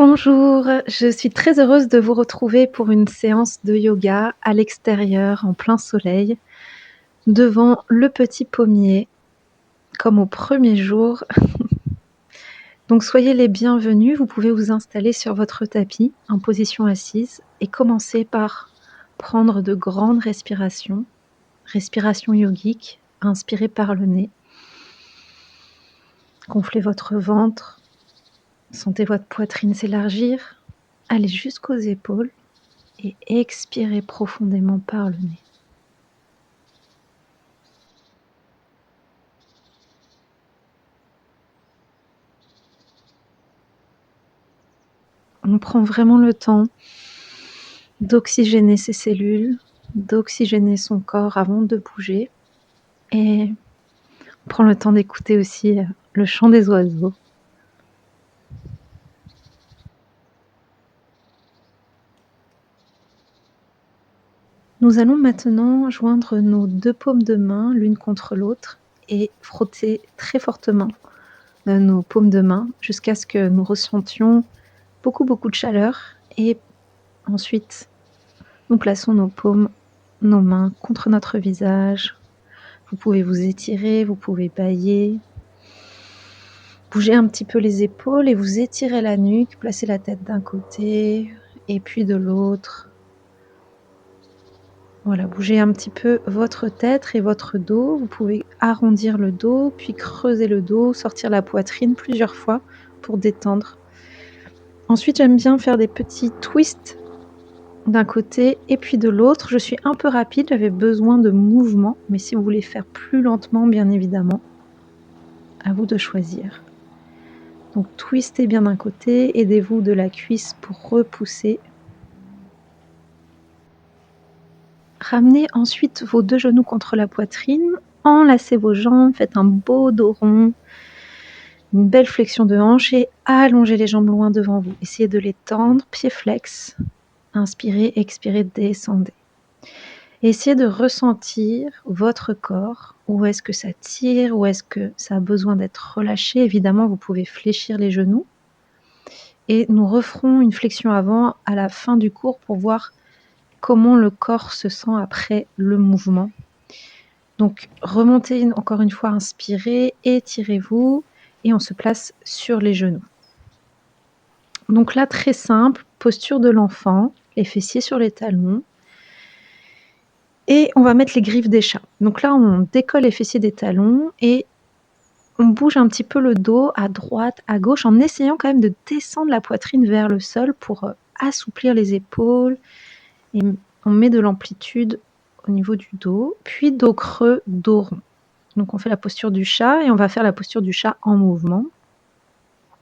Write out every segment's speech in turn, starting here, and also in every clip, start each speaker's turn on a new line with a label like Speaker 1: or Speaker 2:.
Speaker 1: Bonjour, je suis très heureuse de vous retrouver pour une séance de yoga à l'extérieur, en plein soleil, devant le petit pommier, comme au premier jour. Donc soyez les bienvenus, vous pouvez vous installer sur votre tapis en position assise et commencer par prendre de grandes respirations, respiration yogique, inspirez par le nez. Gonflez votre ventre, sentez votre poitrine s'élargir, allez jusqu'aux épaules et expirez profondément par le nez. On prend vraiment le temps d'oxygéner ses cellules, d'oxygéner son corps avant de bouger et on prend le temps d'écouter aussi, le chant des oiseaux. Nous allons maintenant joindre nos 2 paumes de main l'une contre l'autre et frotter très fortement, nos paumes de main jusqu'à ce que nous ressentions beaucoup, beaucoup de chaleur et ensuite nous plaçons nos mains contre notre visage. Vous pouvez vous étirer, vous pouvez bâiller. Bougez un petit peu les épaules et vous étirez la nuque, placez la tête d'un côté et puis de l'autre. Voilà, bougez un petit peu votre tête et votre dos. Vous pouvez arrondir le dos, puis creuser le dos, sortir la poitrine plusieurs fois pour détendre. Ensuite, j'aime bien faire des petits twists d'un côté et puis de l'autre. Je suis un peu rapide, j'avais besoin de mouvement, mais si vous voulez faire plus lentement, bien évidemment, à vous de choisir. Donc twistez bien d'un côté, aidez-vous de la cuisse pour repousser. Ramenez ensuite vos 2 genoux contre la poitrine, enlacez vos jambes, faites un beau dos rond, une belle flexion de hanche et allongez les jambes loin devant vous. Essayez de les tendre, pieds flex. Inspirez, expirez, descendez. Essayez de ressentir votre corps. Où est-ce que ça tire? Où est-ce que ça a besoin d'être relâché? Évidemment, vous pouvez fléchir les genoux. Et nous referons une flexion avant à la fin du cours pour voir comment le corps se sent après le mouvement. Donc remontez encore une fois, inspirez, étirez-vous et on se place sur les genoux. Donc là, très simple, posture de l'enfant, les fessiers sur les talons. Et on va mettre les griffes des chats. Donc là, on décolle les fessiers des talons et on bouge un petit peu le dos à droite, à gauche, en essayant quand même de descendre la poitrine vers le sol pour assouplir les épaules. Et on met de l'amplitude au niveau du dos, puis dos creux, dos rond. Donc on fait la posture du chat et on va faire la posture du chat en mouvement.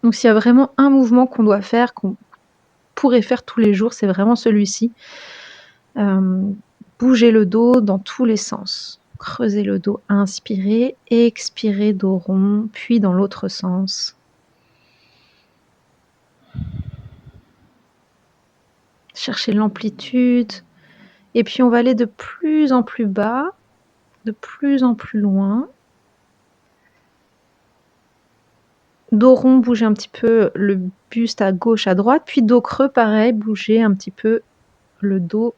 Speaker 1: Donc s'il y a vraiment un mouvement qu'on doit faire, qu'on pourrait faire tous les jours, c'est vraiment celui-ci. Bougez le dos dans tous les sens. Creusez le dos, inspirez, expirez, dos rond, puis dans l'autre sens. Cherchez l'amplitude. Et puis on va aller de plus en plus bas, de plus en plus loin. Dos rond, bougez un petit peu le buste à gauche, à droite. Puis dos creux, pareil, bougez un petit peu le dos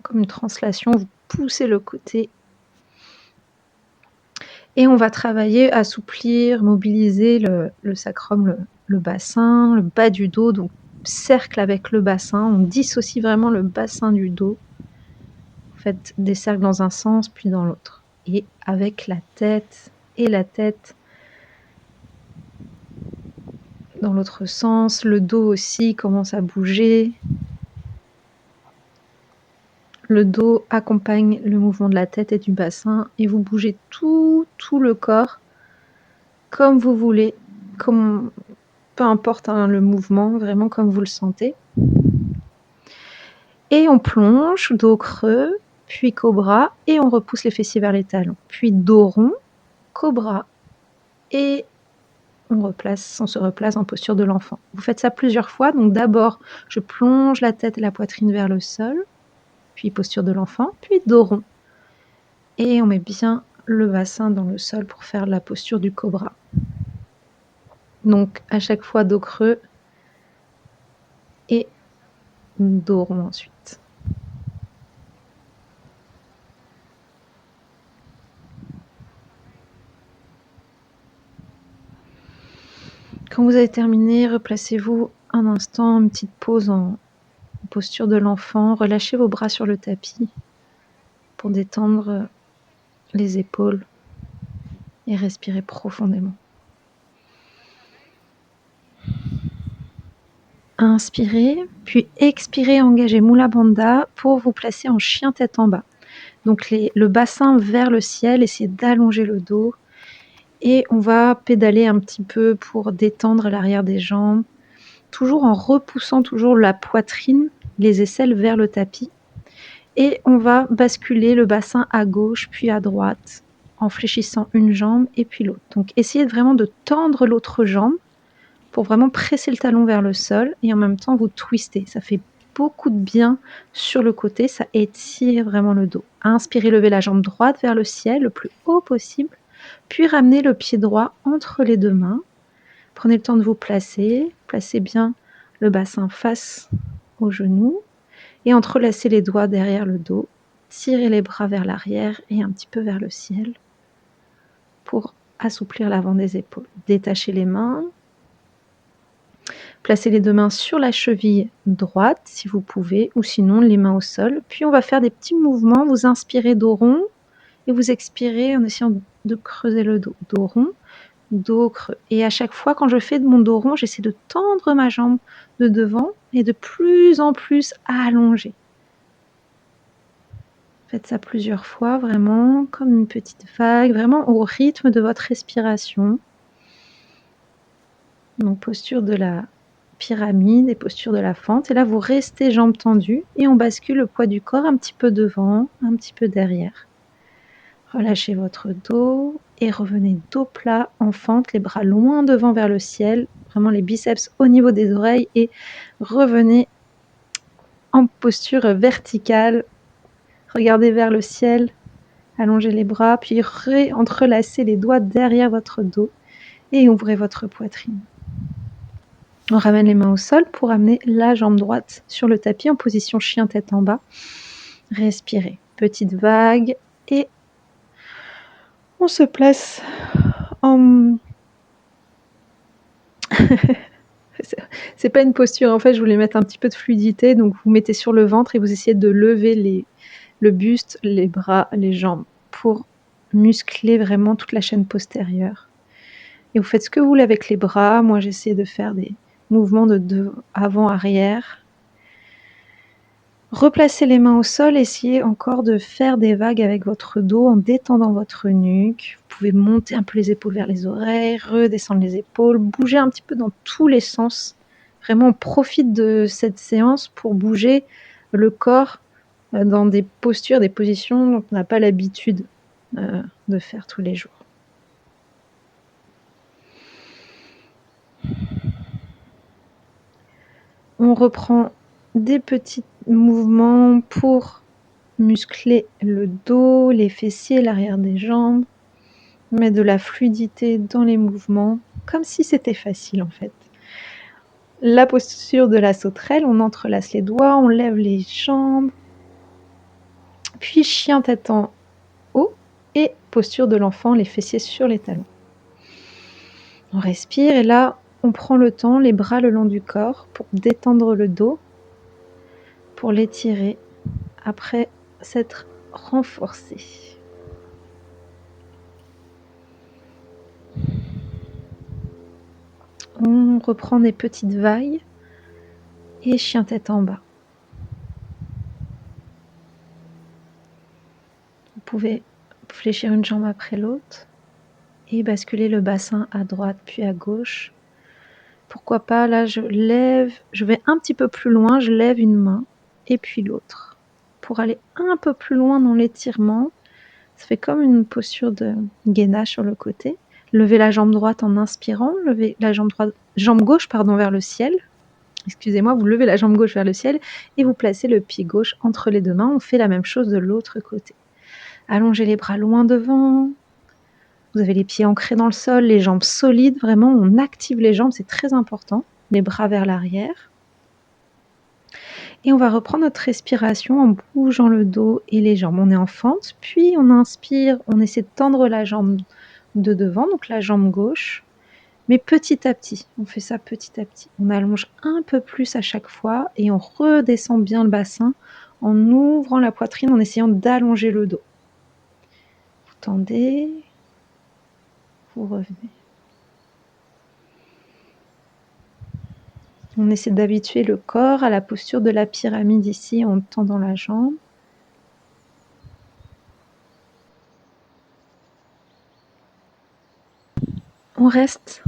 Speaker 1: comme une translation. Vous poussez le côté. Et on va travailler, assouplir, mobiliser le sacrum, le bassin, le bas du dos. Donc cercle avec le bassin. On dissocie vraiment le bassin du dos. Vous faites des cercles dans un sens, puis dans l'autre. Et avec la tête dans l'autre sens, le dos aussi commence à bouger. Le dos accompagne le mouvement de la tête et du bassin et vous bougez tout le corps comme vous voulez, peu importe le mouvement, vraiment comme vous le sentez. Et on plonge, dos creux, puis cobra et on repousse les fessiers vers les talons. Puis dos rond, cobra et on se replace en posture de l'enfant. Vous faites ça plusieurs fois. Donc d'abord, je plonge la tête et la poitrine vers le sol, puis posture de l'enfant, puis dos rond. Et on met bien le bassin dans le sol pour faire la posture du cobra. Donc à chaque fois dos creux, et dos rond ensuite. Quand vous avez terminé, replacez-vous un instant, une petite pause en posture de l'enfant. Relâchez vos bras sur le tapis pour détendre les épaules et respirez profondément. Inspirez, puis expirez, engagez Mula Bandha pour vous placer en chien tête en bas. Donc le bassin vers le ciel, essayez d'allonger le dos et on va pédaler un petit peu pour détendre l'arrière des jambes, toujours en repoussant toujours la poitrine, les aisselles vers le tapis. Et on va basculer le bassin à gauche puis à droite en fléchissant une jambe et puis l'autre. Donc essayez vraiment de tendre l'autre jambe pour vraiment presser le talon vers le sol et en même temps vous twistez. Ça fait beaucoup de bien sur le côté, ça étire vraiment le dos. Inspirez, levez la jambe droite vers le ciel le plus haut possible, puis ramenez le pied droit entre les deux mains. Prenez le temps de vous placer, placez bien le bassin face au genou et entrelacez les doigts derrière le dos, tirez les bras vers l'arrière et un petit peu vers le ciel pour assouplir l'avant des épaules. Détachez les mains, placez les deux mains sur la cheville droite si vous pouvez, ou sinon les mains au sol. Puis on va faire des petits mouvements, vous inspirez dos rond et vous expirez en essayant de creuser le dos. Dos rond, dos creux. Et à chaque fois quand je fais de mon dos rond, j'essaie de tendre ma jambe de devant et de plus en plus allonger. Faites ça plusieurs fois, vraiment comme une petite vague, vraiment au rythme de votre respiration. Donc posture de la pyramide et posture de la fente. Et là, vous restez jambes tendues et on bascule le poids du corps un petit peu devant, un petit peu derrière. Relâchez votre dos et revenez dos plat en fente, les bras loin devant vers le ciel, vraiment les biceps au niveau des oreilles et revenez en posture verticale. Regardez vers le ciel. Allongez les bras, puis entrelacez les doigts derrière votre dos et ouvrez votre poitrine. On ramène les mains au sol pour amener la jambe droite sur le tapis en position chien tête en bas. Respirez. Petite vague et on se place en... C'est pas une posture, en fait je voulais mettre un petit peu de fluidité, donc vous mettez sur le ventre et vous essayez de lever le buste, les bras, les jambes pour muscler vraiment toute la chaîne postérieure. Et vous faites ce que vous voulez avec les bras. Moi, j'essaie de faire des mouvements de avant-arrière. Replacez les mains au sol. Essayez encore de faire des vagues avec votre dos en détendant votre nuque. Vous pouvez monter un peu les épaules vers les oreilles, redescendre les épaules, bouger un petit peu dans tous les sens. Vraiment, on profite de cette séance pour bouger le corps dans des postures, des positions dont on n'a pas l'habitude de faire tous les jours. On reprend des petits mouvements pour muscler le dos, les fessiers, l'arrière des jambes. Mettre de la fluidité dans les mouvements, comme si c'était facile en fait. La posture de la sauterelle, on entrelace les doigts, on lève les jambes. Puis chien tête en haut et posture de l'enfant, les fessiers sur les talons. On respire et là, on prend le temps, les bras le long du corps pour détendre le dos, pour l'étirer après s'être renforcé. On reprend des petites vagues et chien tête en bas. Vous pouvez fléchir une jambe après l'autre et basculer le bassin à droite puis à gauche. Pourquoi pas, là je vais un petit peu plus loin, je lève une main et puis l'autre. Pour aller un peu plus loin dans l'étirement, ça fait comme une posture de gainage sur le côté. Levez la jambe droite en inspirant, levez la jambe gauche vers le ciel. Excusez-moi, vous levez la jambe gauche vers le ciel et vous placez le pied gauche entre les deux mains. On fait la même chose de l'autre côté. Allongez les bras loin devant. Vous avez les pieds ancrés dans le sol, les jambes solides. Vraiment, on active les jambes, c'est très important. Les bras vers l'arrière. Et on va reprendre notre respiration en bougeant le dos et les jambes. On est en fente, puis on inspire, on essaie de tendre la jambe de devant, donc la jambe gauche, mais petit à petit. On fait ça petit à petit. On allonge un peu plus à chaque fois et on redescend bien le bassin en ouvrant la poitrine, en essayant d'allonger le dos. Vous tendez, vous revenez. On essaie d'habituer le corps à la posture de la pyramide ici en tendant la jambe. On reste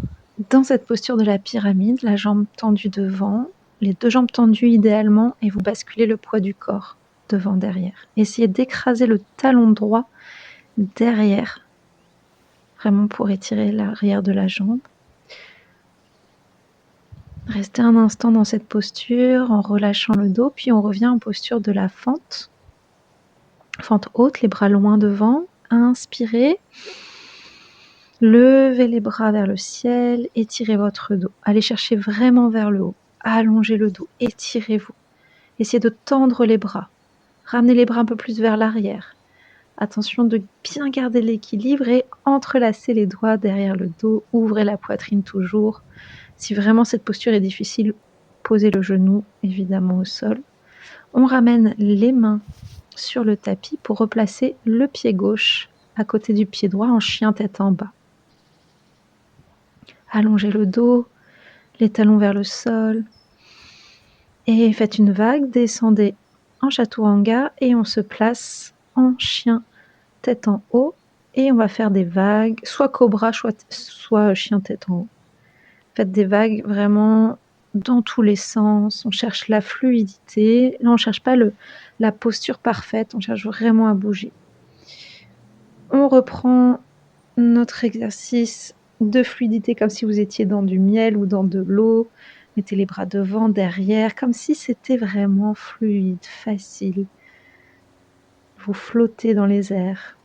Speaker 1: dans cette posture de la pyramide, la jambe tendue devant, les deux jambes tendues idéalement, et vous basculez le poids du corps devant, derrière. Essayez d'écraser le talon droit derrière, vraiment pour étirer l'arrière de la jambe. Restez un instant dans cette posture en relâchant le dos, puis on revient en posture de la fente. Fente haute, les bras loin devant. Inspirez. Levez les bras vers le ciel, étirez votre dos. Allez chercher vraiment vers le haut. Allongez le dos, étirez-vous. Essayez de tendre les bras. Ramenez les bras un peu plus vers l'arrière. Attention de bien garder l'équilibre et entrelacez les doigts derrière le dos. Ouvrez la poitrine toujours. Si vraiment cette posture est difficile, posez le genou évidemment au sol. On ramène les mains sur le tapis pour replacer le pied gauche à côté du pied droit en chien tête en bas. Allongez le dos, les talons vers le sol et faites une vague, descendez en chaturanga et on se place en chien tête en haut et on va faire des vagues, soit cobra, soit chien tête en haut. Faites des vagues vraiment dans tous les sens, on cherche la fluidité, là on ne cherche pas la posture parfaite, on cherche vraiment à bouger. On reprend notre exercice de fluidité comme si vous étiez dans du miel ou dans de l'eau. Mettez les bras devant, derrière, comme si c'était vraiment fluide, facile. Vous flottez dans les airs.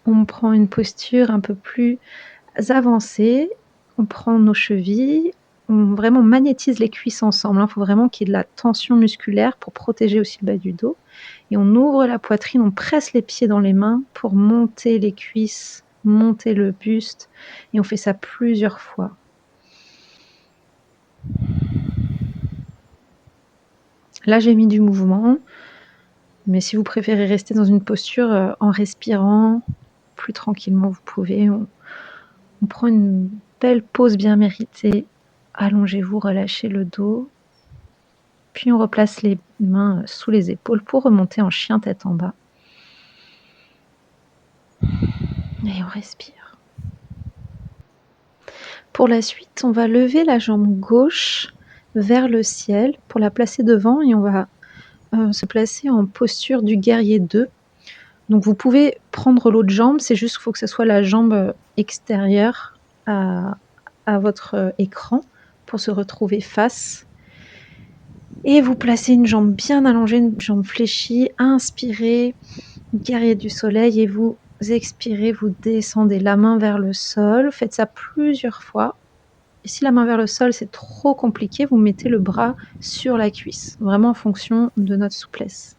Speaker 1: On prend une posture un peu plus avancée. On prend nos chevilles. On vraiment magnétise les cuisses ensemble. Il faut vraiment qu'il y ait de la tension musculaire pour protéger aussi le bas du dos. Et on ouvre la poitrine, on presse les pieds dans les mains pour monter les cuisses, monter le buste. Et on fait ça plusieurs fois. Là, j'ai mis du mouvement, mais si vous préférez rester dans une posture en respirant plus tranquillement, vous pouvez. On prend une belle pause bien méritée. Allongez-vous, relâchez le dos. Puis on replace les mains sous les épaules pour remonter en chien tête en bas. Et on respire. Pour la suite, on va lever la jambe gauche vers le ciel pour la placer devant et on va se placer en posture du guerrier 2. Donc vous pouvez prendre l'autre jambe, c'est juste qu'il faut que ce soit la jambe extérieure à votre écran pour se retrouver face. Et vous placez une jambe bien allongée, une jambe fléchie, inspirez, guerrier du soleil, et vous expirez, vous descendez la main vers le sol. Faites ça plusieurs fois. Et si la main vers le sol, c'est trop compliqué, vous mettez le bras sur la cuisse, vraiment en fonction de notre souplesse.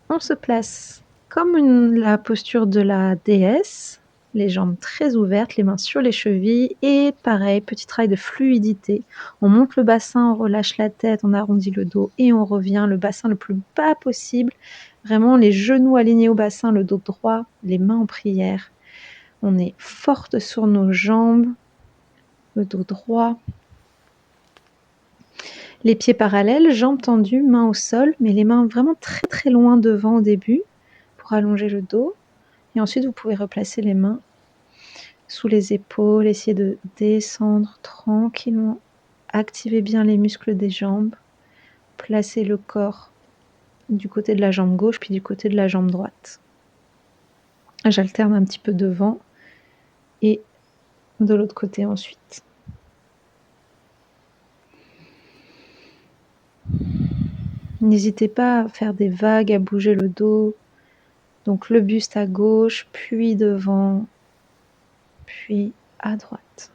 Speaker 1: On se place comme la posture de la déesse, les jambes très ouvertes, les mains sur les chevilles, et pareil, petit travail de fluidité. On monte le bassin, on relâche la tête, on arrondit le dos et on revient le bassin le plus bas possible. Vraiment les genoux alignés au bassin, le dos droit, les mains en prière. On est forte sur nos jambes, le dos droit. Les pieds parallèles, jambes tendues, mains au sol, mais les mains vraiment très très loin devant au début pour allonger le dos. Et ensuite, vous pouvez replacer les mains sous les épaules, essayer de descendre tranquillement. Activez bien les muscles des jambes. Placez le corps du côté de la jambe gauche, puis du côté de la jambe droite. J'alterne un petit peu devant et de l'autre côté ensuite. N'hésitez pas à faire des vagues, à bouger le dos. Donc le buste à gauche, puis devant, puis à droite.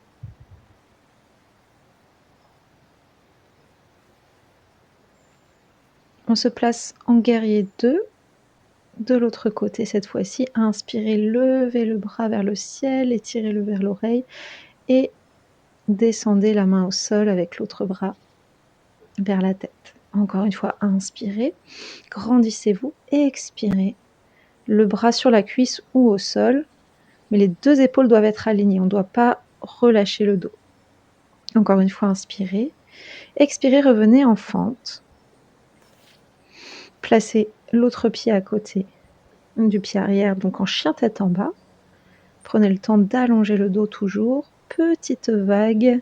Speaker 1: On se place en guerrier 2. De l'autre côté cette fois-ci, inspirez, levez le bras vers le ciel, étirez-le vers l'oreille et descendez la main au sol avec l'autre bras vers la tête. Encore une fois, inspirez, grandissez-vous, expirez, le bras sur la cuisse ou au sol, mais les 2 épaules doivent être alignées, on ne doit pas relâcher le dos. Encore une fois, inspirez, expirez, revenez en fente, placez l'autre pied à côté du pied arrière, donc en chien tête en bas. Prenez le temps d'allonger le dos toujours, petite vague,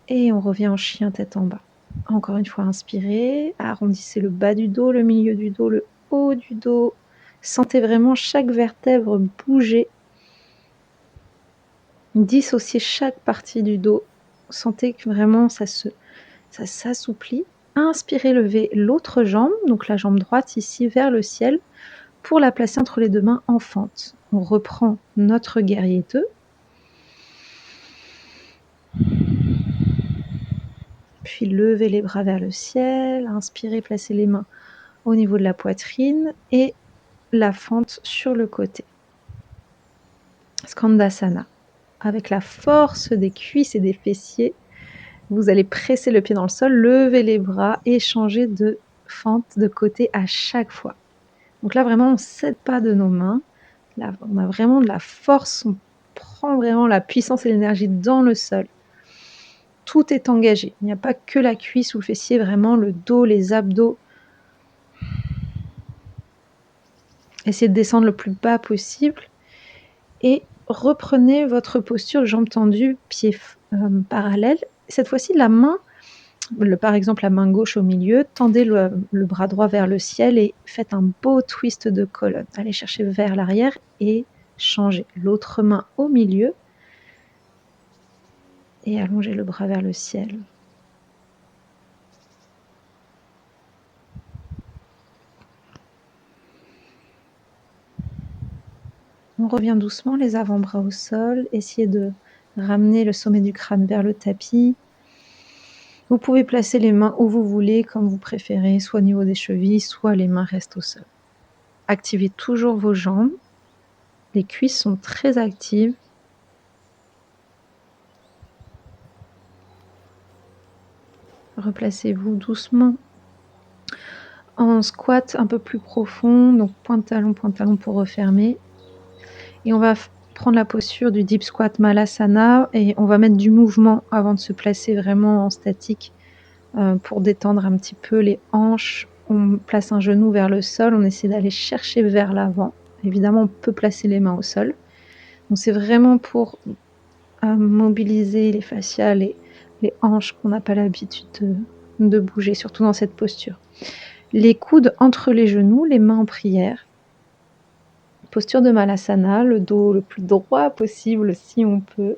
Speaker 1: et on revient en chien tête en bas. Encore une fois, inspirez, arrondissez le bas du dos, le milieu du dos, le haut du dos. Sentez vraiment chaque vertèbre bouger. Dissociez chaque partie du dos. Sentez que vraiment ça s'assouplit. Inspirez, levez l'autre jambe, donc la jambe droite ici vers le ciel, pour la placer entre les 2 mains en fente. On reprend notre guerrier 2. Puis levez les bras vers le ciel, inspirez, placez les mains au niveau de la poitrine et la fente sur le côté. Skandasana. Avec la force des cuisses et des fessiers, vous allez presser le pied dans le sol, lever les bras et changer de fente de côté à chaque fois. Donc là, vraiment, on ne cède pas de nos mains. Là, on a vraiment de la force, on prend vraiment la puissance et l'énergie dans le sol. Tout est engagé. Il n'y a pas que la cuisse ou le fessier, vraiment le dos, les abdos. Essayez de descendre le plus bas possible et reprenez votre posture, jambes tendues, pieds parallèles. Cette fois-ci, la main, par exemple la main gauche au milieu, tendez le bras droit vers le ciel et faites un beau twist de colonne. Allez chercher vers l'arrière et changez. L'autre main au milieu et allongez le bras vers le ciel. On revient doucement, les avant-bras au sol. Essayez de ramener le sommet du crâne vers le tapis. Vous pouvez placer les mains où vous voulez, comme vous préférez, soit au niveau des chevilles, soit les mains restent au sol. Activez toujours vos jambes. Les cuisses sont très actives. Replacez-vous doucement en squat un peu plus profond, donc pointe talon pour refermer. Et on va prendre la posture du Deep Squat Malasana et on va mettre du mouvement avant de se placer vraiment en statique pour détendre un petit peu les hanches. On place un genou vers le sol, on essaie d'aller chercher vers l'avant. Évidemment, on peut placer les mains au sol. Donc c'est vraiment pour mobiliser les fascias, les hanches qu'on n'a pas l'habitude de bouger, surtout dans cette posture. Les coudes entre les genoux, les mains en prière. Posture de Malasana, le dos le plus droit possible si on peut.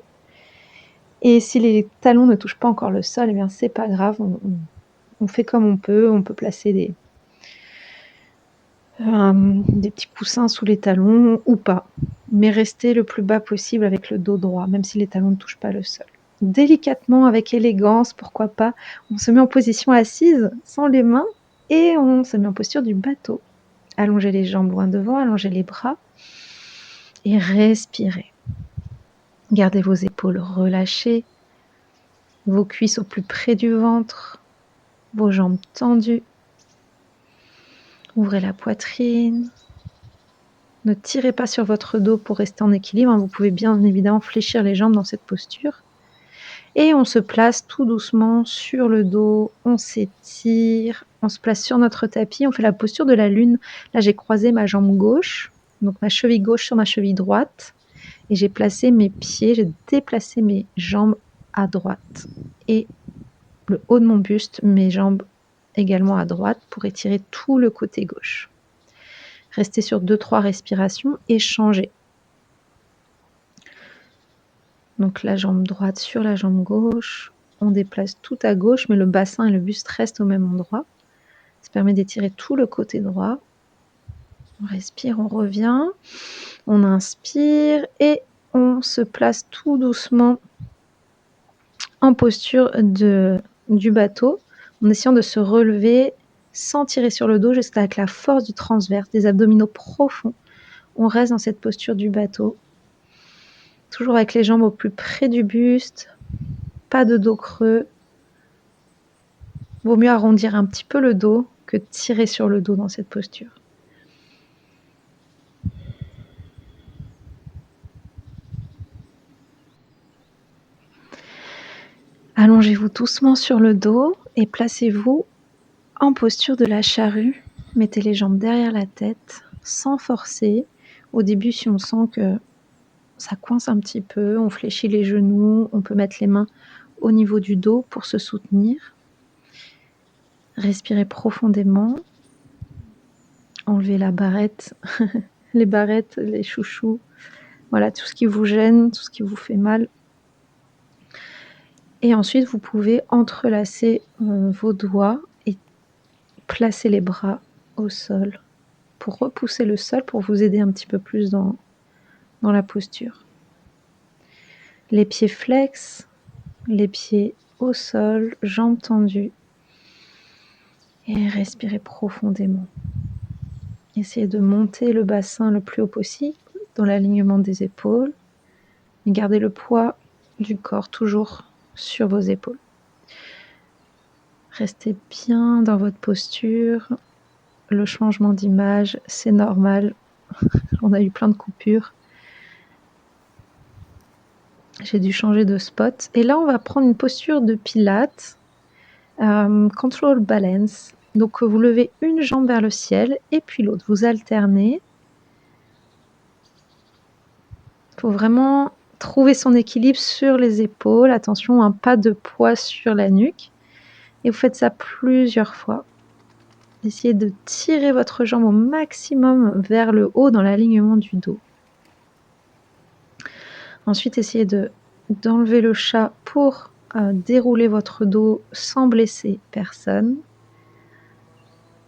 Speaker 1: Et si les talons ne touchent pas encore le sol, eh bien c'est pas grave, on fait comme on peut placer des petits coussins sous les talons ou pas, mais restez le plus bas possible avec le dos droit, même si les talons ne touchent pas le sol. Délicatement, avec élégance, pourquoi pas, on se met en position assise, sans les mains, et on se met en posture du bateau. Allongez les jambes loin devant, allongez les bras, et respirez. Gardez vos épaules relâchées, vos cuisses au plus près du ventre, vos jambes tendues. Ouvrez la poitrine. Ne tirez pas sur votre dos pour rester en équilibre. Vous pouvez bien évidemment fléchir les jambes dans cette posture. Et on se place tout doucement sur le dos. On s'étire. On se place sur notre tapis. On fait la posture de la lune. Là, j'ai croisé ma jambe gauche. Donc ma cheville gauche sur ma cheville droite. Et j'ai placé mes pieds. J'ai déplacé mes jambes à droite. Et le haut de mon buste, mes jambes également à droite pour étirer tout le côté gauche. Restez sur 2-3 respirations et changez. Donc la jambe droite sur la jambe gauche, on déplace tout à gauche, mais le bassin et le buste restent au même endroit. Ça permet d'étirer tout le côté droit. On respire, on revient, on inspire et on se place tout doucement en posture du bateau, en essayant de se relever sans tirer sur le dos, juste avec la force du transverse, des abdominaux profonds. On reste dans cette posture du bateau, toujours avec les jambes au plus près du buste, pas de dos creux. Vaut mieux arrondir un petit peu le dos que tirer sur le dos dans cette posture. Allongez-vous doucement sur le dos et placez-vous en posture de la charrue. Mettez les jambes derrière la tête sans forcer. Au début, si on sent que ça coince un petit peu, on fléchit les genoux, on peut mettre les mains au niveau du dos pour se soutenir. Respirez profondément. Enlevez la barrette, les barrettes, les chouchous. Voilà, tout ce qui vous gêne, tout ce qui vous fait mal. Et ensuite, vous pouvez entrelacer vos doigts et placer les bras au sol pour repousser le sol, pour vous aider un petit peu plus dans la posture. Les pieds flex, les pieds au sol, jambes tendues. Et respirez profondément. Essayez de monter le bassin le plus haut possible dans l'alignement des épaules. Et gardez le poids du corps toujours sur vos épaules. Restez bien dans votre posture. Le changement d'image, c'est normal. On a eu plein de coupures. J'ai dû changer de spot. Et là, on va prendre une posture de pilates. Control balance. Donc, vous levez une jambe vers le ciel et puis l'autre. Vous alternez. Il faut vraiment trouver son équilibre sur les épaules. Attention, pas de poids sur la nuque. Et vous faites ça plusieurs fois. Essayez de tirer votre jambe au maximum vers le haut dans l'alignement du dos. Ensuite, essayez d'enlever le chat pour dérouler votre dos sans blesser personne.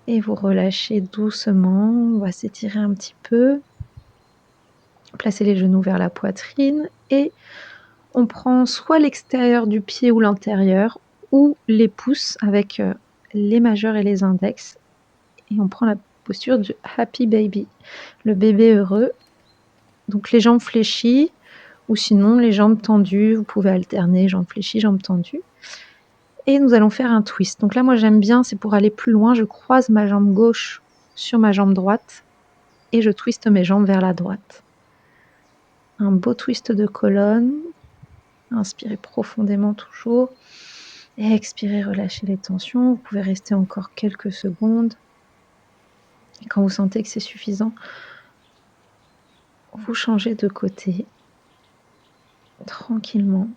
Speaker 1: Et vous relâchez doucement. On va s'étirer un petit peu. Placez les genoux vers la poitrine et on prend soit l'extérieur du pied ou l'intérieur ou les pouces avec les majeurs et les index. Et on prend la posture du happy baby, le bébé heureux. Donc les jambes fléchies ou sinon les jambes tendues. Vous pouvez alterner jambes fléchies, jambes tendues. Et nous allons faire un twist. Donc là, moi j'aime bien, c'est pour aller plus loin. Je croise ma jambe gauche sur ma jambe droite et je twiste mes jambes vers la droite. Un beau twist de colonne. Inspirez profondément toujours. Et expirez, relâchez les tensions. Vous pouvez rester encore quelques secondes. Et quand vous sentez que c'est suffisant, vous changez de côté. Tranquillement.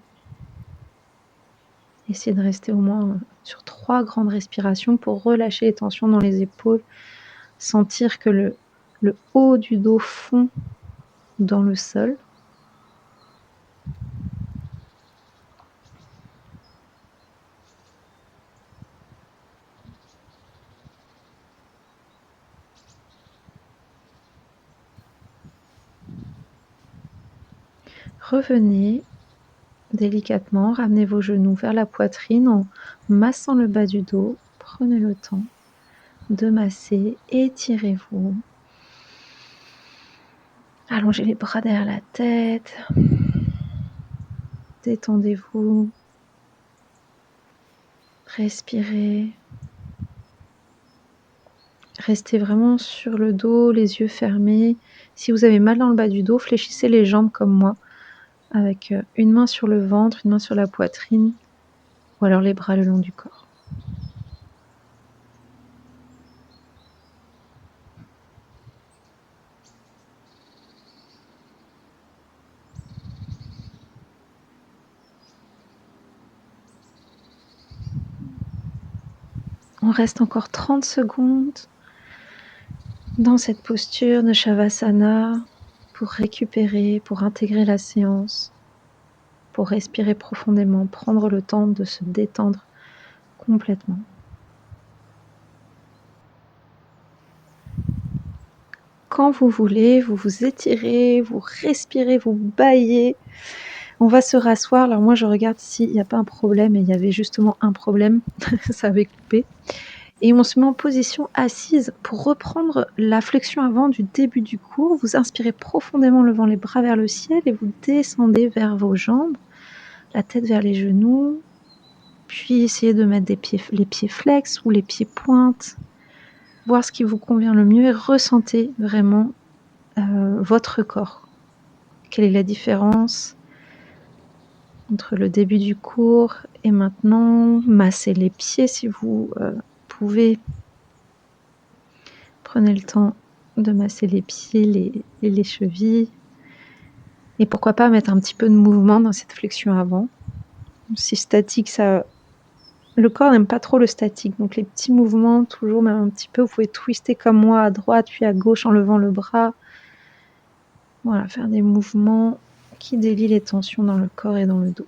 Speaker 1: Essayez de rester au moins sur 3 grandes respirations pour relâcher les tensions dans les épaules. Sentir que le haut du dos fond dans le sol. Revenez délicatement, ramenez vos genoux vers la poitrine en massant le bas du dos. Prenez le temps de masser, étirez-vous. Allongez les bras derrière la tête. Détendez-vous. Respirez. Restez vraiment sur le dos, les yeux fermés. Si vous avez mal dans le bas du dos, fléchissez les jambes comme moi, avec une main sur le ventre, une main sur la poitrine, ou alors les bras le long du corps. On reste encore 30 secondes dans cette posture de Shavasana pour récupérer, pour intégrer la séance, pour respirer profondément, prendre le temps de se détendre complètement. Quand vous voulez, vous vous étirez, vous respirez, vous bâillez. On va se rasseoir. Alors moi, je regarde s'il n'y a pas un problème. Et il y avait justement un problème. Ça avait coupé. Et on se met en position assise pour reprendre la flexion avant du début du cours. Vous inspirez profondément, levant les bras vers le ciel, et vous descendez vers vos jambes, la tête vers les genoux, puis essayez de mettre les pieds flex ou les pieds pointes, voir ce qui vous convient le mieux et ressentez vraiment votre corps. Quelle est la différence entre le début du cours et maintenant? Massez les pieds si vous pouvez. Prenez le temps de masser les pieds, les chevilles. Et pourquoi pas mettre un petit peu de mouvement dans cette flexion avant. Si statique, le corps n'aime pas trop le statique. Donc les petits mouvements, toujours même un petit peu. Vous pouvez twister comme moi à droite puis à gauche en levant le bras. Voilà, faire des mouvements qui délient les tensions dans le corps et dans le dos.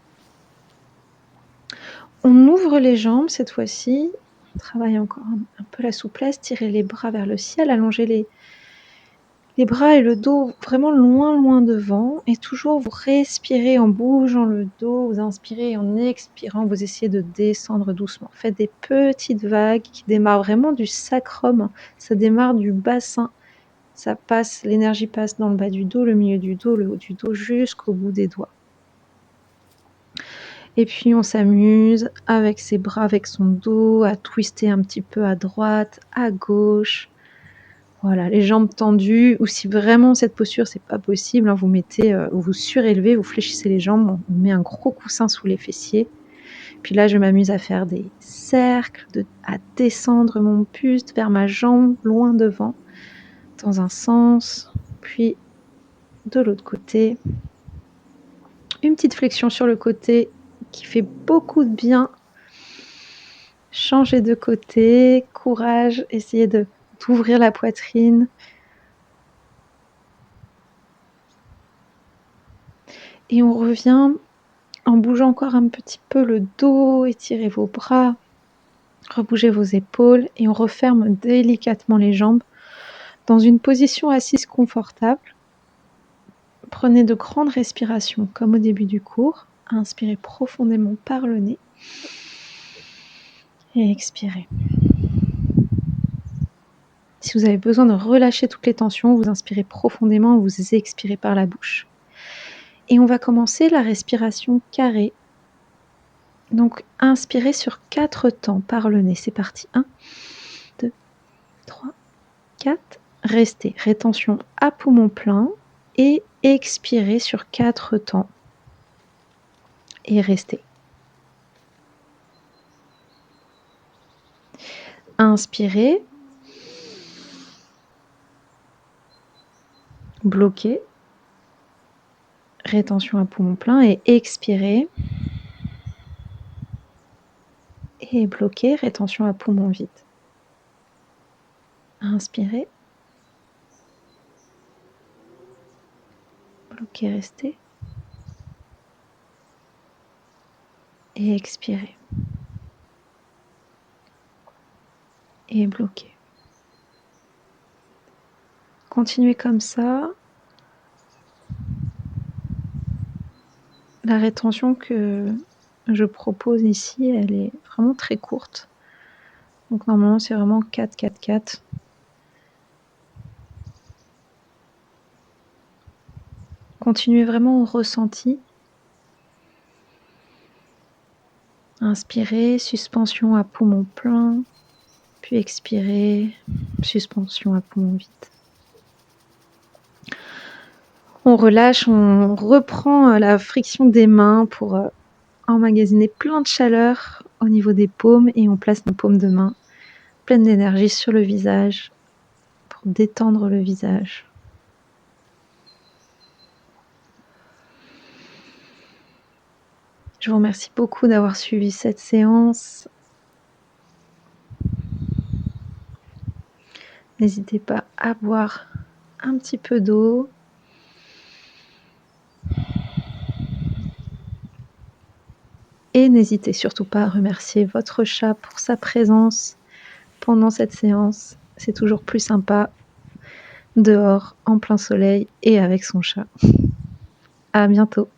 Speaker 1: On ouvre les jambes cette fois-ci. On travaille encore un peu la souplesse. Tirez les bras vers le ciel. Allongez les bras et le dos vraiment loin devant. Et toujours vous respirez en bougeant le dos. Vous inspirez et en expirant, vous essayez de descendre doucement. Faites des petites vagues qui démarrent vraiment du sacrum. Ça démarre du bassin. Ça passe, l'énergie passe dans le bas du dos, le milieu du dos, le haut du dos, jusqu'au bout des doigts. Et puis on s'amuse avec ses bras, avec son dos, à twister un petit peu à droite, à gauche. Voilà, les jambes tendues. Ou si vraiment cette posture c'est pas possible, vous mettez, vous surélevez, vous fléchissez les jambes, on met un gros coussin sous les fessiers. Puis là je m'amuse à faire des cercles, à descendre mon buste vers ma jambe, loin devant, dans un sens, puis de l'autre côté. Une petite flexion sur le côté qui fait beaucoup de bien. Changez de côté, courage, essayez d'ouvrir la poitrine. Et on revient en bougeant encore un petit peu le dos, étirez vos bras, rebougez vos épaules et on referme délicatement les jambes dans une position assise confortable. Prenez de grandes respirations comme au début du cours. Inspirez profondément par le nez et expirez. Si vous avez besoin de relâcher toutes les tensions, vous inspirez profondément, vous expirez par la bouche. Et on va commencer la respiration carrée. Donc inspirez sur 4 temps par le nez. C'est parti. 1, 2, 3, 4. Restez. Rétention à poumon plein. Et expirez sur 4 temps. Et restez. Inspirez. Bloquez. Rétention à poumon plein. Et expirez. Et bloquez. Rétention à poumon vide. Inspirez. Bloquez, restez. Et expirez. Et bloquez. Continuez comme ça. La rétention que je propose ici, elle est vraiment très courte. Donc normalement, c'est vraiment 4-4-4. Continuez vraiment au ressenti. Inspirez, suspension à poumon plein, puis expirez, suspension à poumon vide. On relâche, on reprend la friction des mains pour emmagasiner plein de chaleur au niveau des paumes et on place nos paumes de main pleines d'énergie sur le visage pour détendre le visage. Je vous remercie beaucoup d'avoir suivi cette séance. N'hésitez pas à boire un petit peu d'eau. Et n'hésitez surtout pas à remercier votre chat pour sa présence pendant cette séance. C'est toujours plus sympa dehors, en plein soleil et avec son chat. À bientôt.